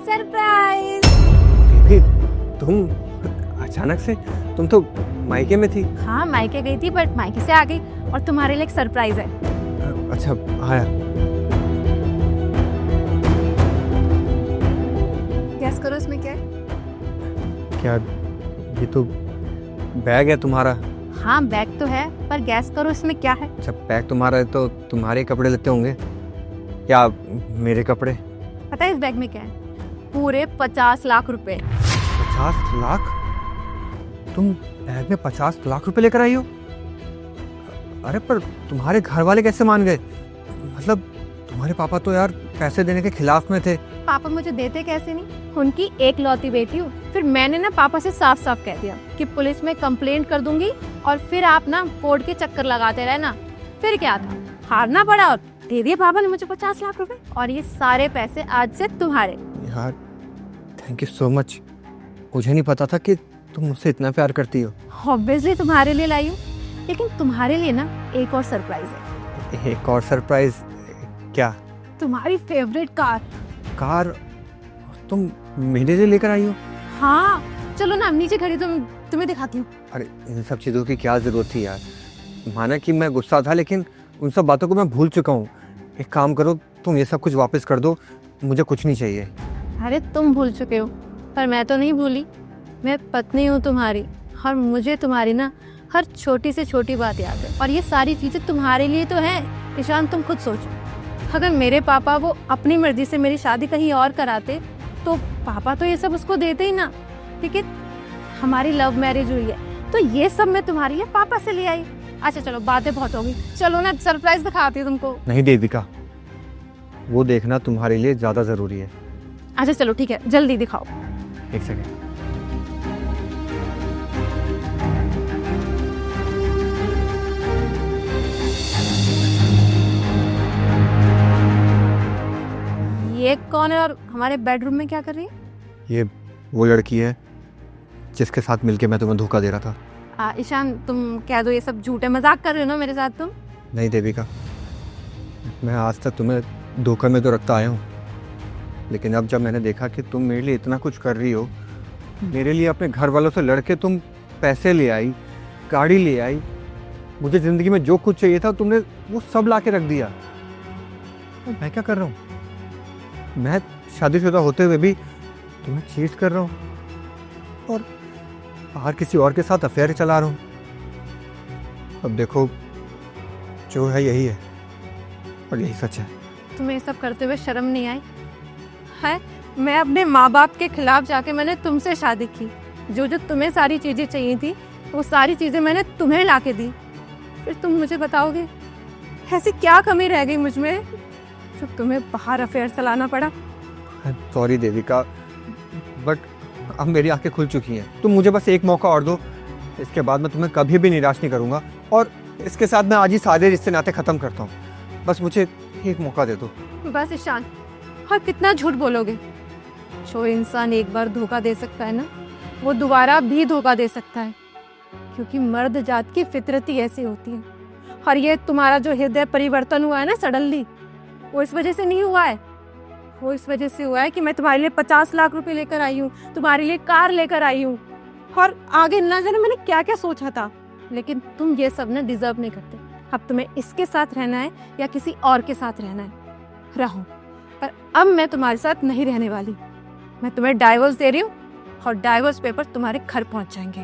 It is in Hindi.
सरप्राइज। बेबी तुम अचानक से, तुम तो मायके में थी। हाँ मायके गई थी बट मायके से आ गई और तुम्हारे लिए एक सरप्राइज है। अच्छा आया। गैस करो इसमें क्या है। क्या ये तो बैग है तुम्हारा? हाँ बैग तो है पर गैस करो इसमें क्या है। अच्छा बैग तुम्हारा है तो तुम्हारे कपड़े लेते होंगे या मेरे कपड़े? पता है इस बैग में क्या है? पूरे 50 लाख रुपए। 50 लाख? तुम बैग में 50 लाख रुपए लेकर आई हो? अरे पर तुम्हारे घर वाले कैसे मान गए? मतलब तुम्हारे पापा तो यार पैसे देने के खिलाफ में थे। पापा मुझे देते कैसे नहीं, उनकी एक लौती बेटी हूँ। फिर मैंने ना पापा से साफ साफ कह दिया कि पुलिस में कंप्लेंट कर दूंगी और फिर आप ना कोर्ट के चक्कर लगाते रहे ना। फिर क्या था, हारना पड़ा और दे दिए पापा ने मुझे 50 लाख रुपए। और ये सारे पैसे आज से तुम्हारे। यार थैंक यू सो मच। मुझे नहीं पता था कि तुम मुझसे इतना प्यार करती हो। ऑब्वियसली तुम्हारे लिए लाई हूँ, लेकिन तुम्हारे लिए ना एक और सरप्राइज है। एक और सरप्राइज? क्या? तुम्हारी फेवरेट कार। कार? तुम मेरे लिए लेकर आई हो? हाँ चलो ना नीचे खड़ी तुम्हें दिखाती हूँ। अरे इन सब चीज़ों की क्या ज़रूरत थी यार। माना कि मैं गुस्सा था लेकिन उन सब बातों को मैं भूल चुका हूँ। एक काम करो, तुम ये सब कुछ वापस कर दो, मुझे कुछ नहीं चाहिए। अरे तुम भूल चुके हो पर मैं तो नहीं भूली। मैं पत्नी हूँ तुम्हारी और मुझे तुम्हारी ना हर छोटी से छोटी बात याद है। और ये सारी चीज़ें तुम्हारे लिए तो हैं। ईशान तुम खुद सोचो, अगर मेरे पापा वो अपनी मर्जी से मेरी शादी कहीं और कराते तो पापा तो ये सब उसको देते ही ना। लेकिन हमारी लव मैरिज हुई है तो ये सब मैं तुम्हारी है पापा से ले आई। अच्छा चलो बातें बहुत होगी, चलो ना सरप्राइज दिखाती हूँ तुमको। नहीं देविका, वो देखना तुम्हारे लिए ज़्यादा ज़रूरी है। अच्छा चलो ठीक है, जल्दी दिखाओ। एक सेकेंड। ये कौन है और हमारे बेडरूम में क्या कर रही है? ये वो लड़की है जिसके साथ मिलके मैं तुम्हें धोखा दे रहा था। ईशान तुम कह दो ये सब झूठे मजाक कर रहे हो ना मेरे साथ तुम। नहीं देविका, मैं आज तक तुम्हें धोखा में तो रखता आया हूँ, लेकिन अब जब मैंने देखा कि तुम मेरे लिए इतना कुछ कर रही हो, मेरे लिए अपने घर वालों से लड़के तुम पैसे ले आई, गाड़ी ले आई, मुझे ज़िंदगी में जो कुछ चाहिए था तुमने वो सब ला के रख दिया। तो मैं क्या कर रहा हूँ? मैं शादीशुदा होते हुए भी तुम्हें चीट कर रहा हूँ और बाहर किसी और के साथ अफेयर चला रहा हूँ। अब देखो जो है यही है और यही सच है। तुम्हें ये सब करते हुए शर्म नहीं आई है? मैं अपने माँ बाप के खिलाफ जाके मैंने तुमसे शादी की। जो जो तुम्हें सारी चीज़ें चाहिए थी वो सारी चीज़ें मैंने तुम्हें ला के दी। फिर तुम मुझे बताओगे ऐसी क्या कमी रह गई मुझ में जो तुम्हें बाहर अफेयर चलाना पड़ा? सॉरी देविका, बट अब मेरी आंखें खुल चुकी हैं। तुम मुझे बस एक मौका और दो, इसके बाद मैं तुम्हें कभी भी निराश नहीं करूँगा और इसके साथ मैं आज ही सारे रिश्ते नाते ख़त्म करता हूँ। बस मुझे एक मौका दे दो। बस ईशान, और कितना झूठ बोलोगे? जो इंसान एक बार धोखा दे सकता है ना, वो दोबारा भी धोखा दे सकता है, क्योंकि मर्द जात की फितरत ही ऐसी होती है। और ये तुम्हारा जो हृदय परिवर्तन हुआ है ना सडनली, वो इस वजह से नहीं हुआ है। वो इस वजह से हुआ है कि मैं तुम्हारे लिए 50 लाख रुपए लेकर आई हूँ, तुम्हारे लिए कार लेकर आई हूँ, और आगे ना जाने मैंने क्या क्या सोचा था। लेकिन तुम ये सब ना डिजर्व नहीं करते। अब तुम्हें इसके साथ रहना है या किसी और के साथ रहना है, रहो। पर अब मैं तुम्हारे साथ नहीं रहने वाली। मैं तुम्हें डाइवोर्स दे रही हूँ और डाइवोर्स पेपर तुम्हारे घर पहुंच जाएंगे।